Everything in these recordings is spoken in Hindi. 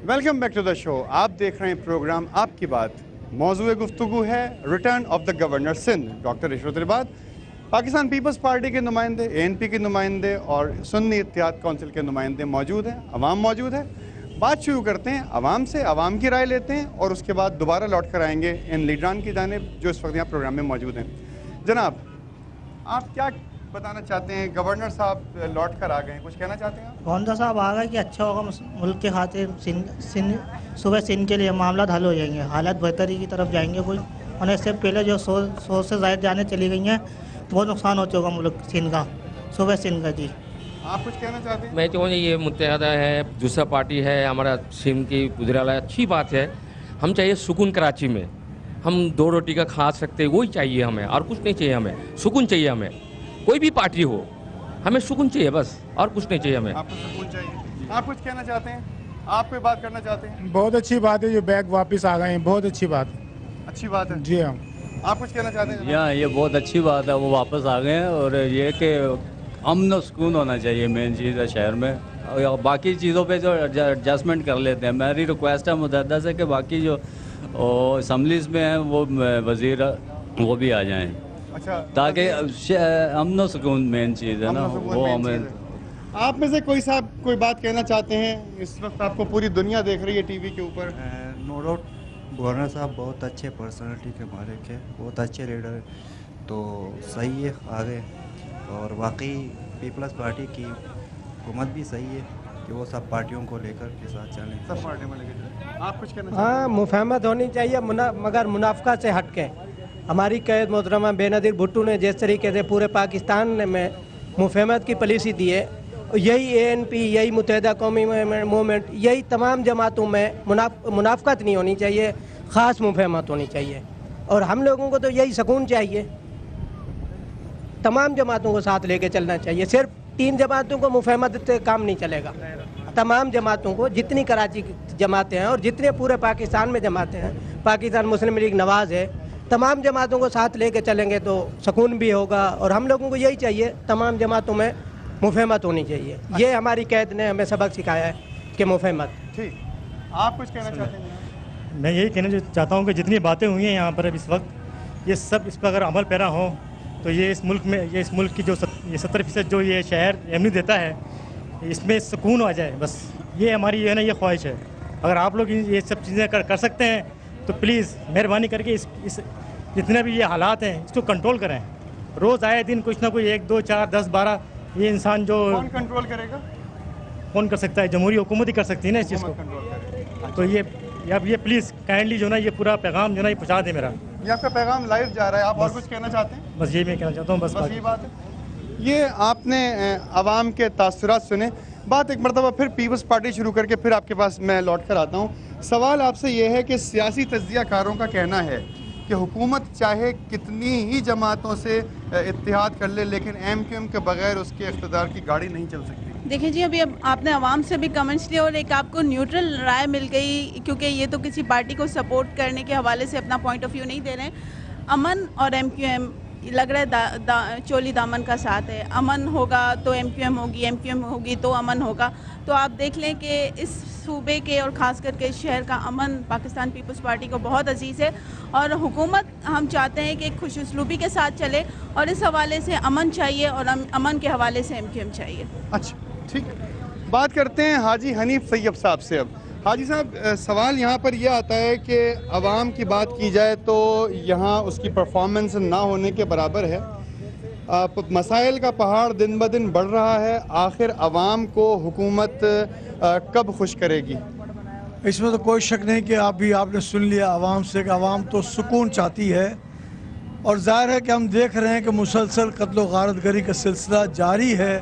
Welcome back to the show. आप देख रहे हैं प्रोग्राम आपकी बात। मौजूद गुफ्तगू है return of the governor Sindh doctor Ishrat रिबात। पाकिस्तान पीपल्स पार्टी के नुमाइंदे, ANP के नुमाइंदे और सुन्नी इत्तेहाद कौंसिल के नुमाइंदे मौजूद हैं, अवाम मौजूद है। बात शुरू करते हैं अवाम से, अवाम की राय लेते हैं और उसके बाद दोबारा लौट कर आएंगे इन लीडरान की जानिब जो इस वक्त यहाँ प्रोग्राम में मौजूद हैं। जनाब, आप क्या बताना चाहते हैं? गवर्नर साहब लौट कर आ गए, कुछ कहना चाहते हैं आप? गवर्नर साहब आ गए कि अच्छा होगा, मुल्क के खातिर सुबह सिंध के लिए मामला हल हो जाएंगे, हालात बेहतरी की तरफ जाएंगे। कुछ और इससे पहले जो 100 से ज़ायद जाने चली गई हैं, बहुत नुकसान हो चुका मुल्क सिंध का, सुबह सिंध का। जी, आप कुछ कहना चाहते हैं? मैं तो ये मुत्तहदा है, दूसरा पार्टी है हमारा सिंध की गुजराला, अच्छी बात है। हम चाहिए सुकून कराची में, हम 2 रोटी का खा सकते, वही चाहिए हमें, और कुछ नहीं चाहिए हमें। सुकून चाहिए हमें, कोई भी पार्टी हो, हमें सुकून चाहिए बस, और कुछ नहीं चाहिए हमें। आपको सुकून चाहिए। आप कुछ कहना चाहते हैं? आप कोई बात करना चाहते हैं? बहुत अच्छी बात है जो बैग वापस आ गए हैं, बहुत अच्छी बात है। अच्छी बात है। जी हाँ, आप कुछ कहना चाहते हैं? यहाँ ये बहुत अच्छी बात है, वो वापस आ गए हैं। और ये कि अमन और सुकून होना चाहिए, मेन चीज़ है शहर में। और बाकी चीज़ों पे जो एडजस्टमेंट कर लेते हैं। मेरी रिक्वेस्ट है मुतहदा से कि बाकी जो असम्बलीज में हैं वो वज़ीर वो भी आ जाएं, अच्छा, ताकि अमन और सुकून मेन चीज़ है ना, वो हमें। आप में से कोई साहब कोई बात कहना चाहते हैं? इस वक्त आपको पूरी दुनिया देख रही है टीवी के ऊपर। नो डाउट गवर्नर साहब बहुत अच्छे पर्सनालिटी के मालिक हैं, बहुत अच्छे लीडर हैं, तो सही है आ गए। और वाकई पीपल्स पार्टी की हुकूमत भी सही है कि वो सब पार्टियों को लेकर के साथ चलें। सब पार्टी में लेके चलें। आप कुछ कहना चाहते हाँ, मुफाहमत होनी चाहिए, मगर मुनाफा से हट के। हमारी कैद मोहतरमा बेनज़ीर भुट्टो ने जिस तरीके से पूरे पाकिस्तान में मुफाहमत की पॉलिसी दी है, यही ANP, यही मुत्तहदा कौमी मूवमेंट, यही तमाम जमातों में मुनाफकत नहीं होनी चाहिए, ख़ास मुफाहमत होनी चाहिए। और हम लोगों को तो यही सुकून चाहिए, तमाम जमातों को साथ लेके चलना चाहिए। सिर्फ 3 जमातों को मुफाहमत से काम नहीं चलेगा, तमाम जमातों को, जितनी कराची की जमातें हैं और जितने पूरे पाकिस्तान में जमातें हैं, पाकिस्तान मुस्लिम लीग नवाज़ है, तमाम जमातों को साथ लेके चलेंगे तो सुकून भी होगा। और हम लोगों को यही चाहिए, तमाम जमातों में मुफाहमत होनी चाहिए। ये हमारी कैद ने हमें सबक सिखाया है कि मुफाहमत। ठीक, आप कुछ कहना चाहते हैं? मैं यही कहना चाहता हूँ कि जितनी बातें हुई हैं यहाँ पर अब इस वक्त, ये सब इस पर अगर अमल पैरा हो तो ये इस मुल्क की जो 70% जो ये शहर एमनी देता है, इसमें सुकून आ जाए, बस ये हमारी है ना, ये ख्वाहिश है। अगर आप लोग ये सब चीज़ें कर सकते हैं तो प्लीज़ मेहरबानी करके इस जितने भी ये हालात हैं इसको कंट्रोल करें। रोज़ आए दिन कुछ ना कोई 1, 2, 4, 10, 12 ये इंसान जो कौन कंट्रोल करेगा? कौन कर सकता है? जमहूरी हुकूमत ही कर सकती है ना इस चीज़ को। कंट्रोल करेगा। तो ये अब ये प्लीज़ काइंडली जो ना ये पूरा पैगाम जो ना ये पहुँचा दे मेरा। ये आपका पैगाम लाइव जा रहा है। आप और कुछ कहना चाहते हैं? बस ये मैं कहना चाहता हूँ, बस ये बात है। ये आपने अवाम के तासुरात सुने। बात एक मरतबा फिर पीपल्स पार्टी शुरू करके फिर आपके पास मैं लौट कर आता हूँ। सवाल आपसे ये है कि सियासी तज्ज़ियाकारों का कहना है कि हुकूमत चाहे कितनी ही जमातों से इत्तेहाद कर ले, लेकिन MQM के बगैर उसके इक़्तिदार की गाड़ी नहीं चल सकती। देखिए जी, अभी अब आपने आवाम से भी कमेंट्स लिए और एक आपको न्यूट्रल राय मिल गई, क्योंकि ये तो किसी पार्टी को सपोर्ट करने के हवाले से अपना पॉइंट ऑफ व्यू नहीं दे रहे हैं। अमन और MQM लग रहा है चोली दामन का साथ है। अमन होगा तो MQM होगी, MQM होगी तो अमन होगा। तो आप देख लें कि इस सूबे के और ख़ास करके इस शहर का अमन पाकिस्तान पीपल्स पार्टी को बहुत अजीज़ है, और हुकूमत हम चाहते हैं कि खुश उसलूबी के साथ चले, और इस हवाले से अमन चाहिए और अमन के हवाले से MQM चाहिए। अच्छा, ठीक। बात करते हैं हाजी हनीफ तैयब साहब से। अब हाजी साहब, सवाल यहाँ पर यह आता है कि अवाम की बात की जाए तो यहाँ उसकी परफॉर्मेंस ना होने के बराबर है। मसाइल का पहाड़ दिन ब दिन बढ़ रहा है। आखिर अवाम को हुकूमत कब खुश करेगी? इसमें तो कोई शक नहीं कि आपने सुन लिया आवाम से कि आवाम तो सुकून चाहती है। और ज़ाहिर है कि हम देख रहे हैं कि मुसलसल कत्ल गारतगरी का सिलसिला जारी है।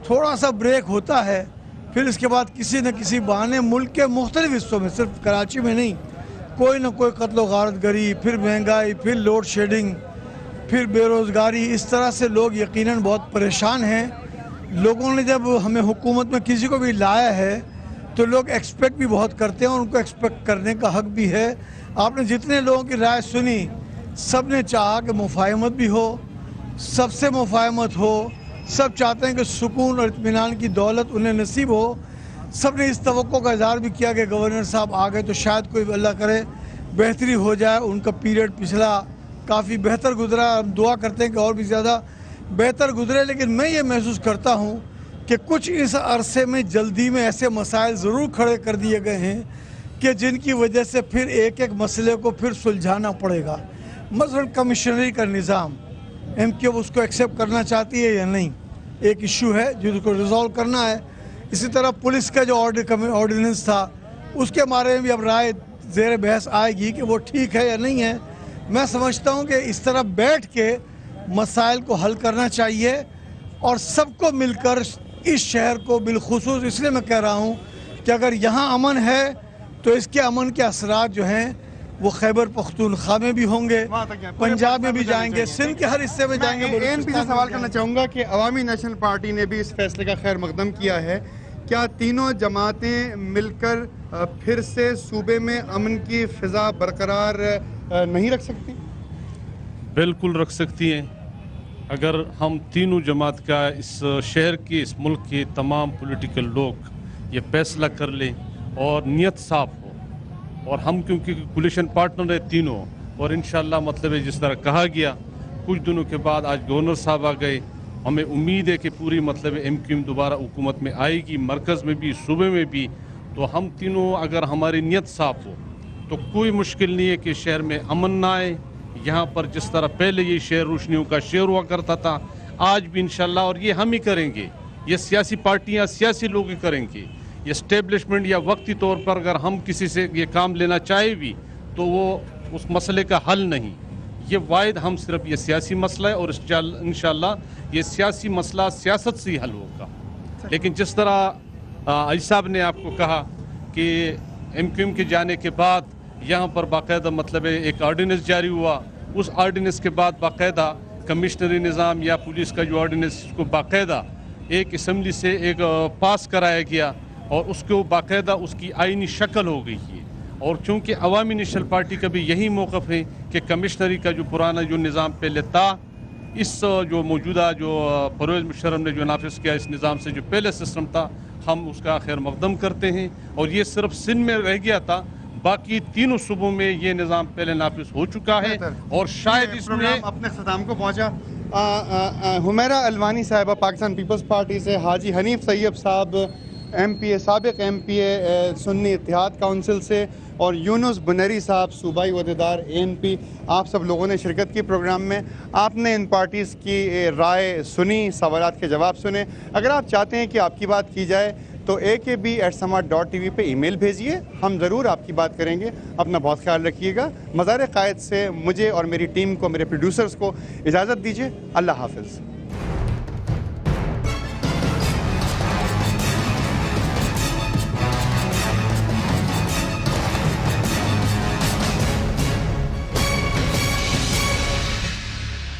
थोड़ा सा ब्रेक होता है, फिर इसके बाद किसी न किसी बहाने मुल्क के मुख्तलिफ हिस्सों में, सिर्फ कराची में नहीं, कोई न कोई कत्ल गारतगरी, फिर महंगाई, फिर लोड शेडिंग, फिर बेरोज़गारी, इस तरह से लोग यकीनन बहुत परेशान हैं। लोगों ने जब हमें हुकूमत में किसी को भी लाया है तो लोग एक्सपेक्ट भी बहुत करते हैं और उनको एक्सपेक्ट करने का हक भी है। आपने जितने लोगों की राय सुनी, सब ने चाहा कि मुफाहमत भी हो, सबसे मुफाहमत हो, सब चाहते हैं कि सुकून और इत्मीनान की दौलत उन्हें नसीब हो। सब ने इस तवक्को का इजहार भी किया कि गवर्नर साहब आ गए तो शायद कोई अल्लाह करे बेहतरी हो जाए। उनका पीरियड पिछला काफ़ी बेहतर गुजरा, हम दुआ करते हैं कि और भी ज़्यादा बेहतर गुजरे। लेकिन मैं ये महसूस करता हूँ कि कुछ इस अरसे में जल्दी में ऐसे मसाइल ज़रूर खड़े कर दिए गए हैं कि जिनकी वजह से फिर एक एक मसले को फिर सुलझाना पड़ेगा। मसलन कमिश्नरी का निज़ाम MQ उसको एक्सेप्ट करना चाहती है या नहीं, एक इशू है जिसको रिजॉल्व करना है। इसी तरह पुलिस का जो ऑर्डिनेंस था उसके बारे में भी अब राय ज़ेर बहस आएगी कि वो ठीक है या नहीं है। मैं समझता हूँ कि इस तरह बैठ के मसाइल को हल करना चाहिए और सबको मिलकर इस शहर को बिलखुसूस इसलिए मैं कह रहा हूँ कि अगर यहाँ अमन है तो इसके अमन के असरात जो हैं वो खैबर पख्तूनख्वा में भी होंगे, पंजाब में भी जाएंगे, सिंध के हर हिस्से में जाएंगे। ANP से सवाल करना चाहूँगा कि अवामी नेशनल पार्टी ने भी इस फैसले का खैर मकदम किया है। क्या तीनों जमातें मिलकर फिर से सूबे में अमन की फ़िज़ा बरकरार नहीं रख सकती? बिल्कुल रख सकती हैं। अगर हम तीनों जमात का इस शहर के, इस मुल्क के तमाम पॉलिटिकल लोग ये फैसला कर लें और नीयत साफ हो, और हम क्योंकि कोलिशन पार्टनर है तीनों, और इंशाल्लाह मतलब है जिस तरह कहा गया कुछ दिनों के बाद आज गवर्नर साहब आ गए, हमें उम्मीद है कि पूरी मतलब MQM दोबारा हुकूमत में आएगी, मरकज़ में भी सूबे में भी। तो हम तीनों अगर हमारी नीयत साफ हो तो कोई मुश्किल नहीं है कि शहर में अमन ना आए। यहाँ पर जिस तरह पहले ये शहर रोशनियों का शहर हुआ करता था, आज भी इंशाल्लाह, और ये हम ही करेंगे, ये सियासी पार्टियाँ सियासी लोग ही करेंगे। ये इस्टेब्लिशमेंट या वक्ती तौर पर अगर हम किसी से ये काम लेना चाहे भी तो वो उस मसले का हल नहीं, ये वाहिद हम सिर्फ ये सियासी मसला है और इंशाल्लाह ये सियासी मसला सियासत से ही हल होगा। लेकिन जिस तरह आई साहब ने आपको कहा कि MQM के जाने के बाद यहाँ पर बाकायदा मतलब एक आर्डिनेंस जारी हुआ, उस आर्डिनेंस के बाद बाकायदा कमिश्नरी निज़ाम या पुलिस का जो आर्डिनेंस को बाकायदा एक असम्बली से एक पास कराया गया और उसको बाकायदा उसकी आईनी शक्ल हो गई है। और चूँकि अवामी नेशनल पार्टी का भी यही मौक़िफ़ है कि कमिश्नरी का जो पुराना जो निज़ाम पहले था, इस जो मौजूदा जो परवेज़ मुशर्रफ ने जो नाफिज किया इस निज़ाम से जो पहले सिस्टम था, हम उसका खैर मकदम करते हैं। और ये सिर्फ सिंध में रह गया था, बाकी तीनों सूबों में ये निज़ाम पहले नाफिज हो चुका है और शायद इसमें अपने ख़त्म को पहुँचा। हुमैरा अलवानी साहिबा पाकिस्तान पीपल्स पार्टी से, हाजी हनीफ तैयब साहब MPA साबिक़ MPA सुन्नी इत्तेहाद काउंसिल से, और यूनुस बुनरी साहब सूबाई वहदेदार ANP, आप सब लोगों ने शिरकत की प्रोग्राम में। आपने इन पार्टीज़ की राय सुनी, सवालात के जवाब सुने। अगर आप चाहते हैं कि आपकी बात की जाए तो akb@samad.tv पे ईमेल भेजिए, हम ज़रूर आपकी बात करेंगे। अपना बहुत ख्याल रखिएगा। मज़ार क़ायद से मुझे और मेरी टीम को, मेरे प्रोड्यूसर्स को इजाज़त दीजिए। अल्लाह हाफ़िज़।